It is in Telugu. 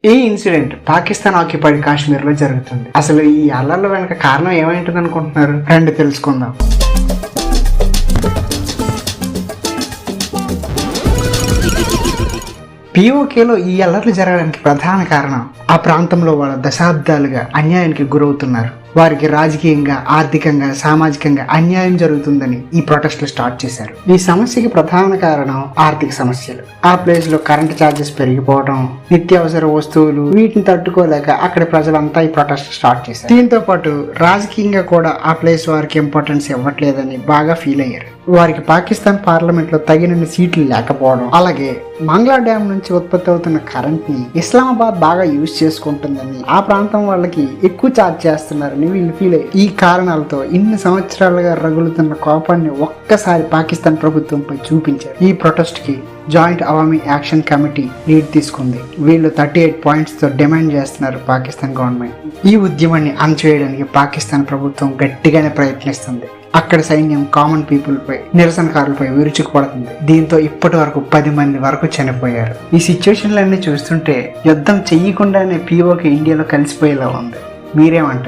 ఈ ఇన్సిడెంట్ పాకిస్తాన్ ఆక్యుపైడ్ కాశ్మీర్ లో జరుగుతుంది. అసలు ఈ అల్లర్ల వెనక కారణం ఏమైంటుంది అనుకుంటున్నారు? రండి తెలుసుకుందాం. పిఓకేలో ఈ అల్లర్లు జరగడానికి ప్రధాన కారణం ఆ ప్రాంతంలో వాళ్ళ దశాబ్దాలుగా అన్యాయానికి గురవుతున్నారు. వారికి రాజకీయంగా, ఆర్థికంగా, సామాజికంగా అన్యాయం జరుగుతుందని ఈ ప్రొటెస్ట్లు స్టార్ట్ చేశారు. ఈ సమస్యకి ప్రధాన కారణం ఆర్థిక సమస్యలు. ఆ ప్లేస్ లో కరెంట్ ఛార్జెస్ పెరిగిపోవడం, నిత్యావసర వస్తువులు వీటిని తట్టుకోలేక అక్కడి ప్రజలంతా ఈ ప్రొటెస్ట్ స్టార్ట్ చేశారు. దీంతో పాటు రాజకీయంగా కూడా ఆ ప్లేస్ వారికి ఇంపార్టెన్స్ ఇవ్వట్లేదని బాగా ఫీల్ అయ్యారు. వారికి పాకిస్తాన్ పార్లమెంట్ లో తగినన్ని సీట్లు లేకపోవడం, అలాగే మంగ్లా డ్యామ్ నుంచి ఉత్పత్తి అవుతున్న కరెంట్ ని ఇస్లామాబాద్ బాగా యూజ్ చేసుకుంటుందని, ఆ ప్రాంతం వాళ్ళకి ఎక్కువ ఛార్జ్ చేస్తున్నారని వీళ్ళు ఫీల్ అయ్యారు. ఈ కారణాలతో ఇన్ని సంవత్సరాలుగా రగులుతున్న కోపాన్ని ఒక్కసారి పాకిస్తాన్ ప్రభుత్వంపై చూపించారు. ఈ ప్రొటెస్ట్ కి joint Awami action committee lead తీసుకుంది. వీళ్ళు 38 పాయింట్స్ తో డిమాండ్ చేస్తున్నారు పాకిస్తాన్ గవర్నమెంట్. ఈ ఉద్యమాన్ని అణచివేయడానికి పాకిస్తాన్ ప్రభుత్వం గట్టిగానే ప్రయత్నిస్తుంది. అక్కడ సైన్యం కామన్ పీపుల్ పై, నిరసనకారులపై విరుచుకుపడుతుంది. దీంతో ఇప్పటి వరకు 10 మంది వరకు చనిపోయారు. ఈ సిచ్యువేషన్లన్నీ చూస్తుంటే యుద్ధం చెయ్యకుండానే పిఓకే ఇండియాలో కలిసిపోయేలా ఉంది. మీరేమంటారు?